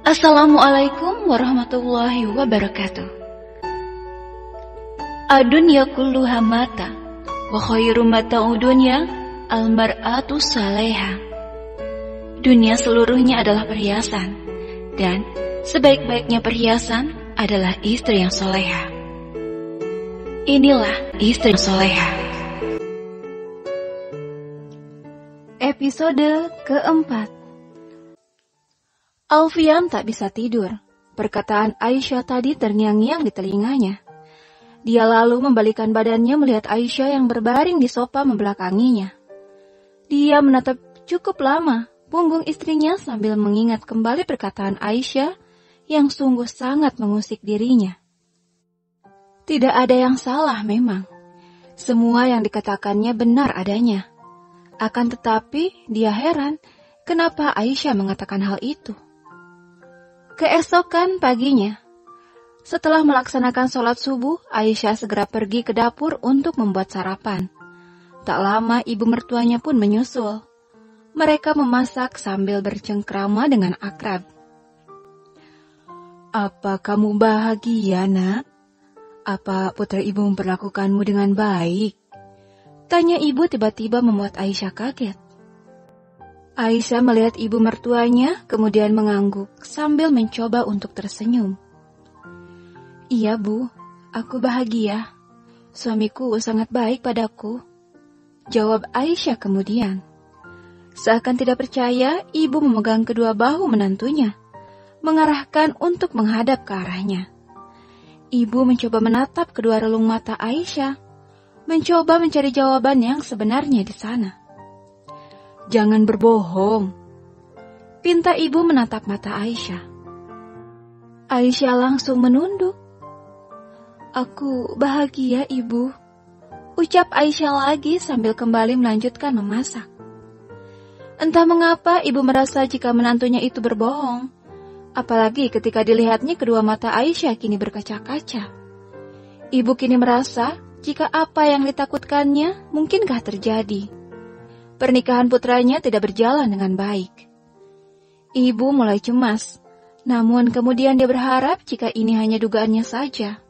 Assalamualaikum warahmatullahi wabarakatuh. Ad-dunya kulluha mata, wa khairu mata'ud dunya al-mar'atu salihah. Dunia seluruhnya adalah perhiasan, dan sebaik-baiknya perhiasan adalah istri yang solehah. Inilah istri yang solehah. Episode keempat. Alfian tak bisa tidur. Perkataan Aisyah tadi terngiang-ngiang di telinganya. Dia lalu membalikkan badannya melihat Aisyah yang berbaring di sofa membelakanginya. Dia menatap cukup lama punggung istrinya sambil mengingat kembali perkataan Aisyah yang sungguh sangat mengusik dirinya. Tidak ada yang salah memang. Semua yang dikatakannya benar adanya. Akan tetapi dia heran kenapa Aisyah mengatakan hal itu. Keesokan paginya, setelah melaksanakan sholat subuh, Aisyah segera pergi ke dapur untuk membuat sarapan. Tak lama ibu mertuanya pun menyusul. Mereka memasak sambil bercengkrama dengan akrab. "Apa kamu bahagia, nak? Apa putra ibu memperlakukanmu dengan baik?" Tanya ibu tiba-tiba membuat Aisyah kaget. Aisyah melihat ibu mertuanya, kemudian mengangguk sambil mencoba untuk tersenyum. "Iya bu, aku bahagia. Suamiku sangat baik padaku," jawab Aisyah kemudian. Seakan tidak percaya, ibu memegang kedua bahu menantunya, mengarahkan untuk menghadap ke arahnya. Ibu mencoba menatap kedua relung mata Aisyah, mencoba mencari jawaban yang sebenarnya di sana. "Jangan berbohong," pinta ibu menatap mata Aisyah. Aisyah langsung menunduk. "Aku bahagia, ibu," ucap Aisyah lagi sambil kembali melanjutkan memasak. Entah mengapa ibu merasa jika menantunya itu berbohong, apalagi ketika dilihatnya kedua mata Aisyah kini berkaca-kaca. Ibu kini merasa jika apa yang ditakutkannya mungkinkah terjadi. Pernikahan putranya tidak berjalan dengan baik. Ibu mulai cemas, namun kemudian dia berharap jika ini hanya dugaannya saja.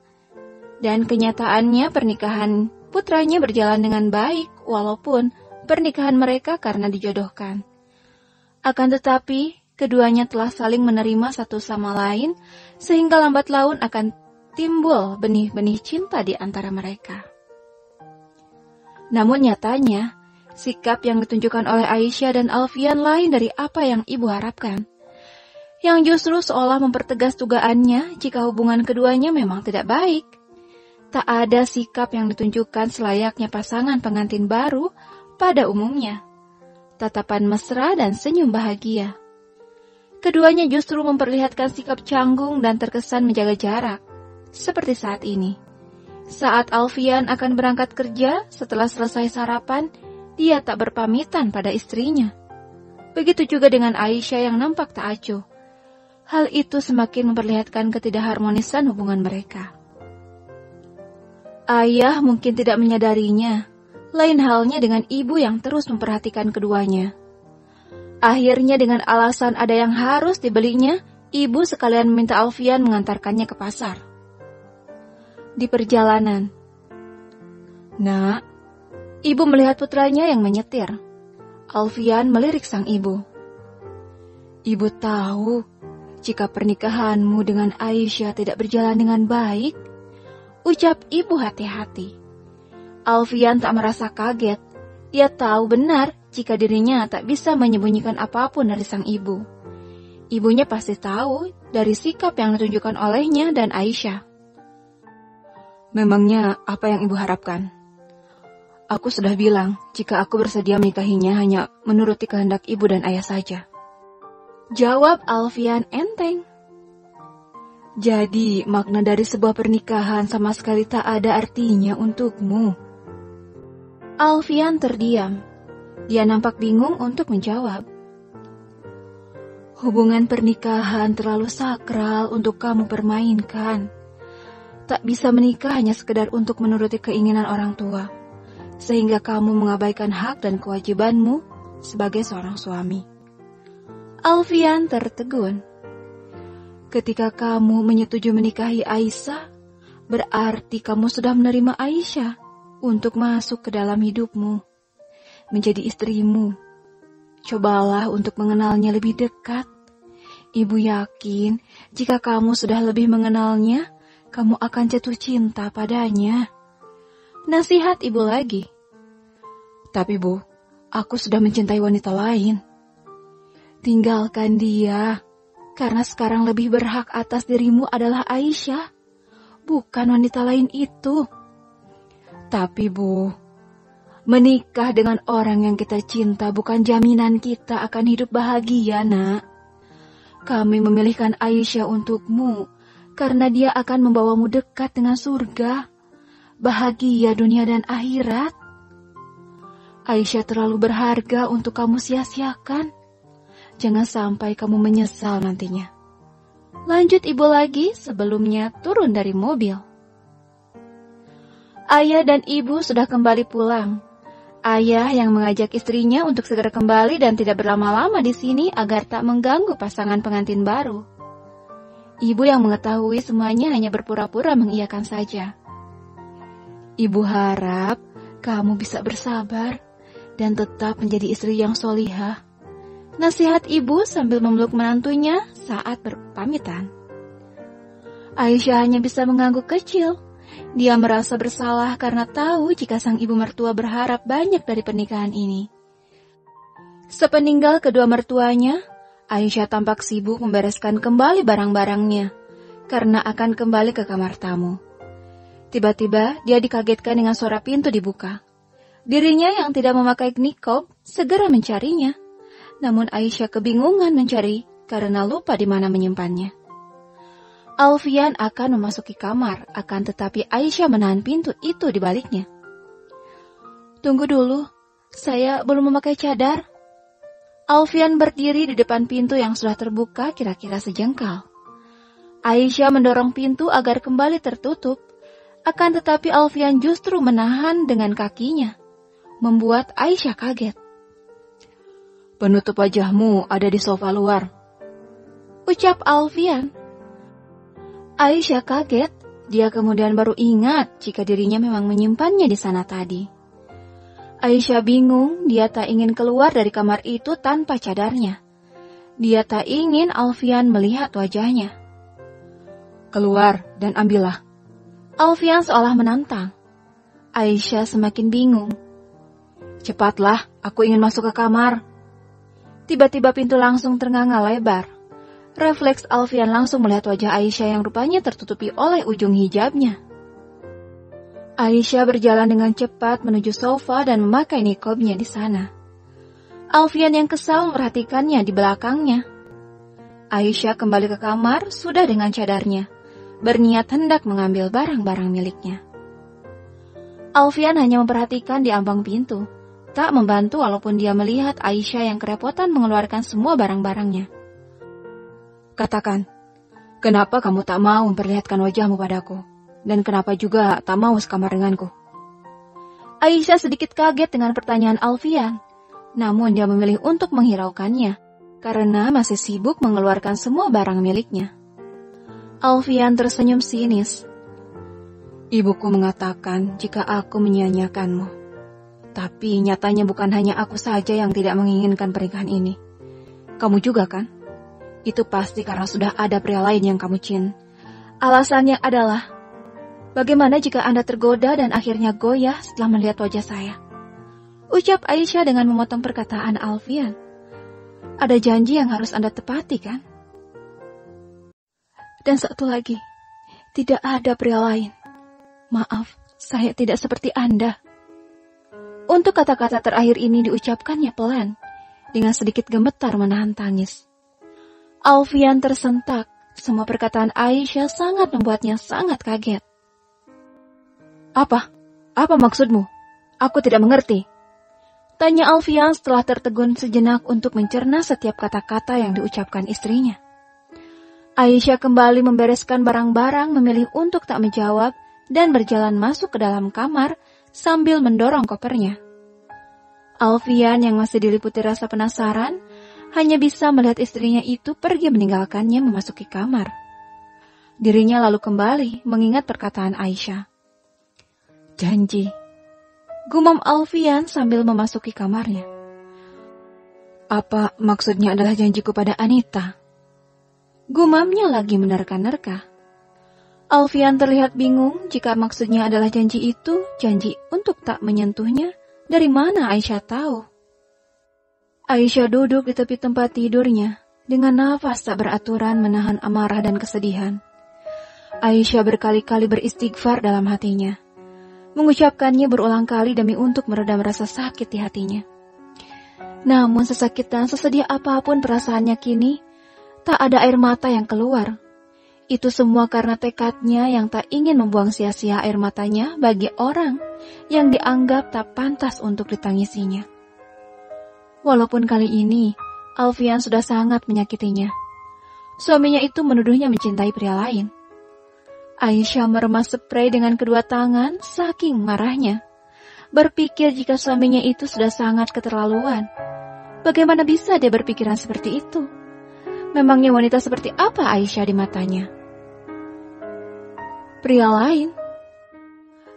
Dan kenyataannya pernikahan putranya berjalan dengan baik, walaupun pernikahan mereka karena dijodohkan. Akan tetapi, keduanya telah saling menerima satu sama lain, sehingga lambat laun akan timbul benih-benih cinta di antara mereka. Namun nyatanya, sikap yang ditunjukkan oleh Aisyah dan Alfian lain dari apa yang ibu harapkan. Yang justru seolah mempertegas dugaannya jika hubungan keduanya memang tidak baik. Tak ada sikap yang ditunjukkan selayaknya pasangan pengantin baru pada umumnya. Tatapan mesra dan senyum bahagia. Keduanya justru memperlihatkan sikap canggung dan terkesan menjaga jarak. Seperti saat ini. Saat Alfian akan berangkat kerja, setelah selesai sarapan, dia tak berpamitan pada istrinya. Begitu juga dengan Aisyah yang nampak tak acuh. Hal itu semakin memperlihatkan ketidakharmonisan hubungan mereka. Ayah mungkin tidak menyadarinya, lain halnya dengan ibu yang terus memperhatikan keduanya. Akhirnya dengan alasan ada yang harus dibelinya, ibu sekalian meminta Alfian mengantarkannya ke pasar. Di perjalanan, "Nak," ibu melihat putranya yang menyetir. Alfian melirik sang ibu. "Ibu tahu, jika pernikahanmu dengan Aisyah tidak berjalan dengan baik," ucap ibu hati-hati. Alfian tak merasa kaget. Dia tahu benar jika dirinya tak bisa menyembunyikan apapun dari sang ibu. Ibunya pasti tahu dari sikap yang ditunjukkan olehnya dan Aisyah. "Memangnya apa yang ibu harapkan? Aku sudah bilang jika aku bersedia menikahinya hanya menuruti kehendak ibu dan ayah saja," jawab Alfian enteng. "Jadi makna dari sebuah pernikahan sama sekali tak ada artinya untukmu?" Alfian terdiam. Dia nampak bingung untuk menjawab. "Hubungan pernikahan terlalu sakral untuk kamu permainkan. Tak bisa menikah hanya sekedar untuk menuruti keinginan orang tua, sehingga kamu mengabaikan hak dan kewajibanmu sebagai seorang suami." Alfian tertegun. Ketika kamu menyetujui menikahi Aisyah, berarti kamu sudah menerima Aisyah untuk masuk ke dalam hidupmu, menjadi istrimu. Cobalah untuk mengenalnya lebih dekat. Ibu yakin jika kamu sudah lebih mengenalnya, kamu akan jatuh cinta padanya. Nasihat ibu lagi. Tapi Bu, aku sudah mencintai wanita lain. Tinggalkan dia, karena sekarang lebih berhak atas dirimu adalah Aisyah, bukan wanita lain itu. Tapi Bu, menikah dengan orang yang kita cinta bukan jaminan kita akan hidup bahagia, Nak. Kami memilihkan Aisyah untukmu karena dia akan membawamu dekat dengan surga, bahagia dunia dan akhirat. Aisyah terlalu berharga untuk kamu sia-siakan. Jangan sampai kamu menyesal nantinya. Lanjut ibu lagi sebelumnya turun dari mobil. Ayah dan ibu sudah kembali pulang. Ayah yang mengajak istrinya untuk segera kembali dan tidak berlama-lama di sini agar tak mengganggu pasangan pengantin baru. Ibu yang mengetahui semuanya hanya berpura-pura mengiyakan saja. Ibu harap kamu bisa bersabar dan tetap menjadi istri yang solihah. Nasihat ibu sambil memeluk menantunya saat berpamitan. Aisyah hanya bisa mengangguk kecil. Dia merasa bersalah karena tahu jika sang ibu mertua berharap banyak dari pernikahan ini. Sepeninggal kedua mertuanya, Aisyah tampak sibuk membereskan kembali barang-barangnya karena akan kembali ke kamar tamu. Tiba-tiba dia dikagetkan dengan suara pintu dibuka. Dirinya yang tidak memakai nikob segera mencarinya. Namun Aisyah kebingungan mencari karena lupa di mana menyimpannya. Alfian akan memasuki kamar, akan tetapi Aisyah menahan pintu itu di baliknya. Tunggu dulu, saya belum memakai cadar. Alfian berdiri di depan pintu yang sudah terbuka kira-kira sejengkal. Aisyah mendorong pintu agar kembali tertutup, akan tetapi Alfian justru menahan dengan kakinya, membuat Aisyah kaget. Penutup wajahmu ada di sofa luar, ucap Alfian. Aisyah kaget, dia kemudian baru ingat jika dirinya memang menyimpannya di sana tadi. Aisyah bingung, dia tak ingin keluar dari kamar itu tanpa cadarnya. Dia tak ingin Alfian melihat wajahnya. Keluar dan ambillah. Alfian seolah menantang. Aisyah semakin bingung. Cepatlah, aku ingin masuk ke kamar. Tiba-tiba pintu langsung ternganga lebar. Refleks Alfian langsung melihat wajah Aisyah yang rupanya tertutupi oleh ujung hijabnya. Aisyah berjalan dengan cepat menuju sofa dan memakai nikobnya di sana. Alfian yang kesal merhatikannya di belakangnya. Aisyah kembali ke kamar sudah dengan cadarnya, berniat hendak mengambil barang-barang miliknya. Alfian hanya memperhatikan di ambang pintu, tak membantu walaupun dia melihat Aisyah yang kerepotan mengeluarkan semua barang-barangnya. Katakan, kenapa kamu tak mau memperlihatkan wajahmu padaku? Dan kenapa juga tak mau sekamar denganku? Aisyah sedikit kaget dengan pertanyaan Alfian, namun dia memilih untuk menghiraukannya, karena masih sibuk mengeluarkan semua barang miliknya. Alfian tersenyum sinis. Ibuku mengatakan jika aku menyia-nyiakanmu. Tapi nyatanya bukan hanya aku saja yang tidak menginginkan pernikahan ini. Kamu juga kan? Itu pasti karena sudah ada pria lain yang kamu cintai. Alasannya adalah, bagaimana jika Anda tergoda dan akhirnya goyah setelah melihat wajah saya? Ucap Aisyah dengan memotong perkataan Alfian. Ada janji yang harus Anda tepati kan? Dan satu lagi, tidak ada pria lain. Maaf, saya tidak seperti Anda. Untuk kata-kata terakhir ini diucapkannya pelan, dengan sedikit gemetar menahan tangis. Alfian tersentak, semua perkataan Aisyah sangat membuatnya sangat kaget. Apa? Apa maksudmu? Aku tidak mengerti. Tanya Alfian setelah tertegun sejenak untuk mencerna setiap kata-kata yang diucapkan istrinya. Aisyah kembali membereskan barang-barang, memilih untuk tak menjawab dan berjalan masuk ke dalam kamar sambil mendorong kopernya. Alfian yang masih diliputi rasa penasaran, hanya bisa melihat istrinya itu pergi meninggalkannya memasuki kamar. Dirinya lalu kembali mengingat perkataan Aisyah. Janji, gumam Alfian sambil memasuki kamarnya. Apa maksudnya adalah janjiku pada Anita? Gumamnya lagi menerka-nerka. Alfian terlihat bingung jika maksudnya adalah janji itu, janji untuk tak menyentuhnya. Dari mana Aisyah tahu? Aisyah duduk di tepi tempat tidurnya dengan nafas tak beraturan menahan amarah dan kesedihan. Aisyah berkali-kali beristighfar dalam hatinya. Mengucapkannya berulang kali demi untuk meredam rasa sakit di hatinya. Namun sesakit dan sesedih apapun perasaannya kini, tak ada air mata yang keluar. Itu semua karena tekadnya yang tak ingin membuang sia-sia air matanya bagi orang yang dianggap tak pantas untuk ditangisinya. Walaupun kali ini, Alfian sudah sangat menyakitinya. Suaminya itu menuduhnya mencintai pria lain. Aisyah meremas spray dengan kedua tangan saking marahnya. Berpikir jika suaminya itu sudah sangat keterlaluan. Bagaimana bisa dia berpikiran seperti itu? Memangnya wanita seperti apa Aisyah di matanya? Pria lain?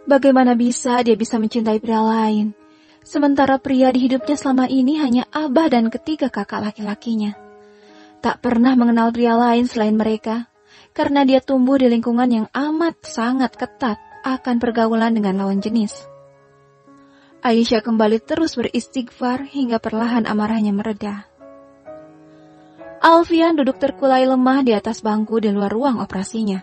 Bagaimana bisa dia bisa mencintai pria lain? Sementara pria di hidupnya selama ini hanya abah dan ketiga kakak laki-lakinya. Tak pernah mengenal pria lain selain mereka. Karena dia tumbuh di lingkungan yang amat sangat ketat akan pergaulan dengan lawan jenis. Aisyah kembali terus beristighfar hingga perlahan amarahnya mereda. Alfian duduk terkulai lemah di atas bangku di luar ruang operasinya.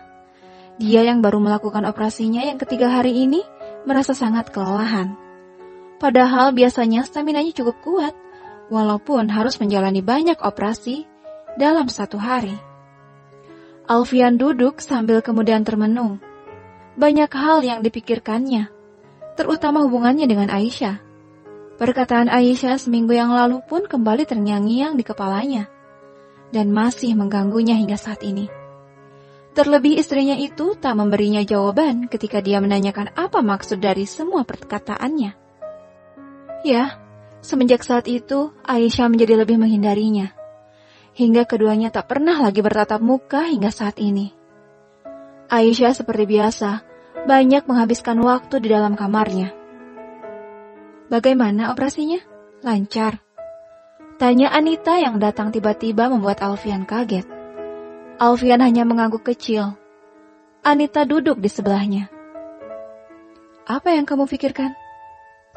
Dia yang baru melakukan operasinya yang ketiga hari ini merasa sangat kelelahan. Padahal biasanya stamina-nya cukup kuat, walaupun harus menjalani banyak operasi dalam satu hari. Alfian duduk sambil kemudian termenung. Banyak hal yang dipikirkannya, terutama hubungannya dengan Aisyah. Perkataan Aisyah seminggu yang lalu pun kembali terngiang-ngiang di kepalanya, dan masih mengganggunya hingga saat ini. Terlebih istrinya itu tak memberinya jawaban ketika dia menanyakan apa maksud dari semua perkataannya. Ya, semenjak saat itu Aisyah menjadi lebih menghindarinya. Hingga keduanya tak pernah lagi bertatap muka hingga saat ini. Aisyah seperti biasa, banyak menghabiskan waktu di dalam kamarnya. Bagaimana operasinya? Lancar? Tanya Anita yang datang tiba-tiba membuat Alfian kaget. Alfian hanya mengangguk kecil. Anita duduk di sebelahnya. Apa yang kamu pikirkan?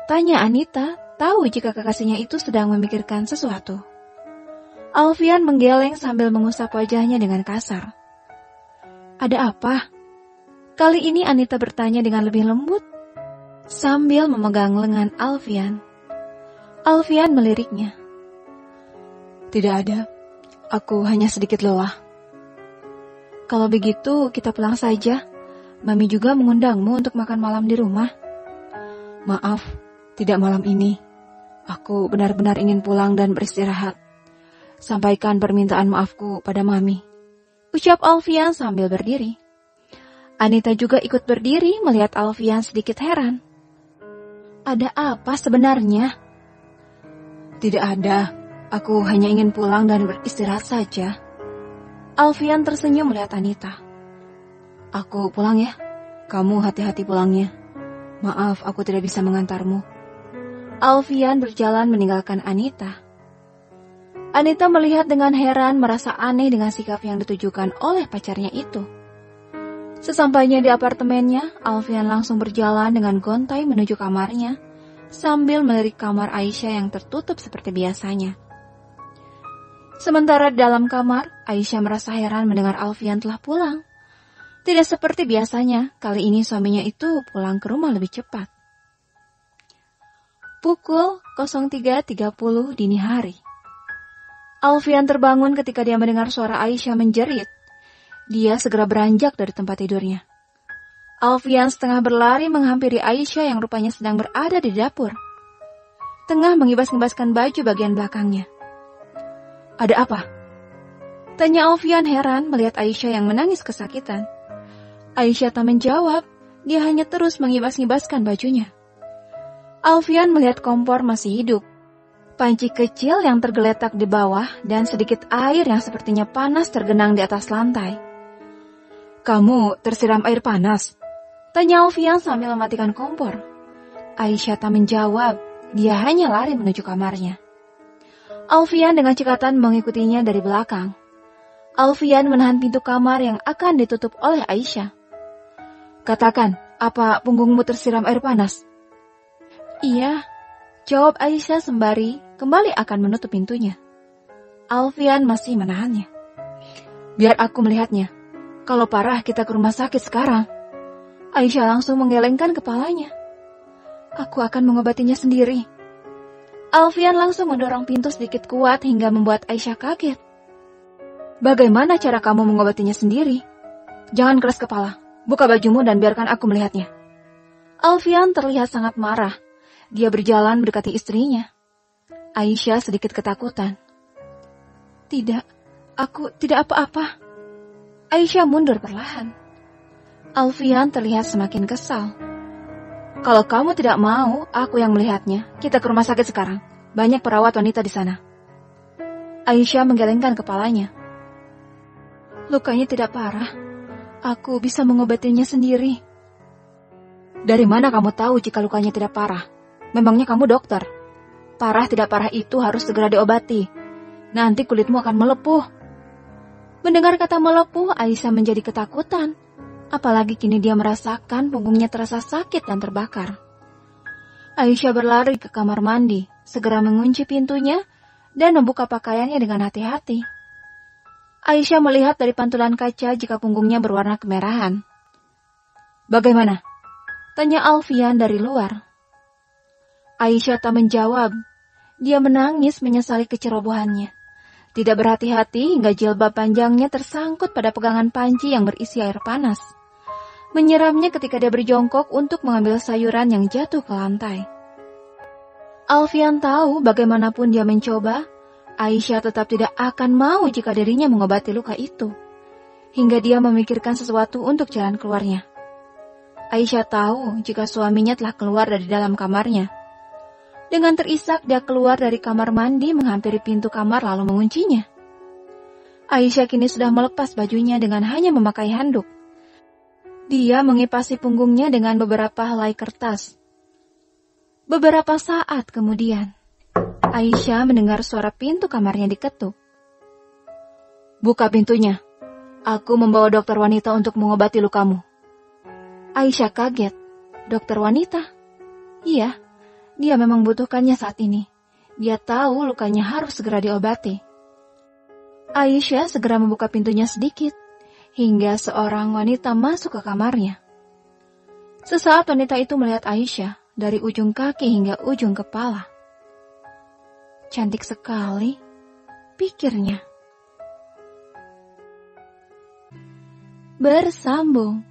Tanya Anita, tahu jika kekasihnya itu sedang memikirkan sesuatu. Alfian menggeleng sambil mengusap wajahnya dengan kasar. Ada apa? Kali ini Anita bertanya dengan lebih lembut, sambil memegang lengan Alfian. Alfian meliriknya. Tidak ada, aku hanya sedikit lelah. Kalau begitu, kita pulang saja. Mami juga mengundangmu untuk makan malam di rumah. Maaf, tidak malam ini. Aku benar-benar ingin pulang dan beristirahat. Sampaikan permintaan maafku pada Mami. Ucap Alfian sambil berdiri. Anita juga ikut berdiri melihat Alfian sedikit heran. Ada apa sebenarnya? Tidak ada, aku hanya ingin pulang dan beristirahat saja. Alfian tersenyum melihat Anita. Aku pulang ya, kamu hati-hati pulangnya. Maaf, aku tidak bisa mengantarmu. Alfian berjalan meninggalkan Anita. Anita melihat dengan heran, merasa aneh dengan sikap yang ditujukan oleh pacarnya itu. Sesampainya di apartemennya, Alfian langsung berjalan dengan gontai menuju kamarnya, sambil melirik kamar Aisyah yang tertutup seperti biasanya. Sementara di dalam kamar, Aisyah merasa heran mendengar Alfian telah pulang. Tidak seperti biasanya, kali ini suaminya itu pulang ke rumah lebih cepat. Pukul 03.30 dini hari. Alfian terbangun ketika dia mendengar suara Aisyah menjerit. Dia segera beranjak dari tempat tidurnya. Alfian setengah berlari menghampiri Aisyah yang rupanya sedang berada di dapur. Tengah mengibas-ngibaskan baju bagian belakangnya. Ada apa? Tanya Alfian heran melihat Aisyah yang menangis kesakitan. Aisyah tak menjawab, dia hanya terus mengibas-ngibaskan bajunya. Alfian melihat kompor masih hidup. Panci kecil yang tergeletak di bawah dan sedikit air yang sepertinya panas tergenang di atas lantai. Kamu tersiram air panas? Tanya Alfian sambil mematikan kompor. Aisyah tak menjawab, dia hanya lari menuju kamarnya. Alfian dengan cekatan mengikutinya dari belakang. Alfian menahan pintu kamar yang akan ditutup oleh Aisyah. Katakan, apa punggungmu tersiram air panas? Iya, jawab Aisyah sembari kembali akan menutup pintunya. Alfian masih menahannya. Biar aku melihatnya. Kalau parah kita ke rumah sakit sekarang. Aisyah langsung menggelengkan kepalanya. Aku akan mengobatinya sendiri. Alfian langsung mendorong pintu sedikit kuat hingga membuat Aisyah kaget. Bagaimana cara kamu mengobatinya sendiri? Jangan keras kepala. Buka bajumu dan biarkan aku melihatnya. Alfian terlihat sangat marah. Dia berjalan mendekati istrinya. Aisyah sedikit ketakutan. Tidak, aku tidak apa-apa. Aisyah mundur perlahan. Alfian terlihat semakin kesal. Kalau kamu tidak mau, aku yang melihatnya. Kita ke rumah sakit sekarang. Banyak perawat wanita di sana. Aisyah menggelengkan kepalanya. Lukanya tidak parah. Aku bisa mengobatinya sendiri. Dari mana kamu tahu jika lukanya tidak parah? Memangnya kamu dokter? Parah tidak parah itu harus segera diobati. Nanti kulitmu akan melepuh. Mendengar kata melepuh, Aisyah menjadi ketakutan. Apalagi kini dia merasakan punggungnya terasa sakit dan terbakar. Aisyah berlari ke kamar mandi, segera mengunci pintunya, dan membuka pakaiannya dengan hati-hati. Aisyah melihat dari pantulan kaca jika punggungnya berwarna kemerahan. Bagaimana? Tanya Alfian dari luar. Aisyah tak menjawab. Dia menangis menyesali kecerobohannya. Tidak berhati-hati hingga jilbab panjangnya tersangkut pada pegangan panci yang berisi air panas. Menyeramnya ketika dia berjongkok untuk mengambil sayuran yang jatuh ke lantai. Alfian tahu bagaimanapun dia mencoba, Aisyah tetap tidak akan mau jika dirinya mengobati luka itu. Hingga dia memikirkan sesuatu untuk jalan keluarnya. Aisyah tahu jika suaminya telah keluar dari dalam kamarnya. Dengan terisak dia keluar dari kamar mandi menghampiri pintu kamar lalu menguncinya. Aisyah kini sudah melepas bajunya dengan hanya memakai handuk. Dia mengipasi punggungnya dengan beberapa helai kertas. Beberapa saat kemudian, Aisyah mendengar suara pintu kamarnya diketuk. Buka pintunya. Aku membawa dokter wanita untuk mengobati lukamu. Aisyah kaget. Dokter wanita? Iya, dia memang butuhkannya saat ini. Dia tahu lukanya harus segera diobati. Aisyah segera membuka pintunya sedikit, hingga seorang wanita masuk ke kamarnya. Sesaat wanita itu melihat Aisyah dari ujung kaki hingga ujung kepala. Cantik sekali, pikirnya. Bersambung.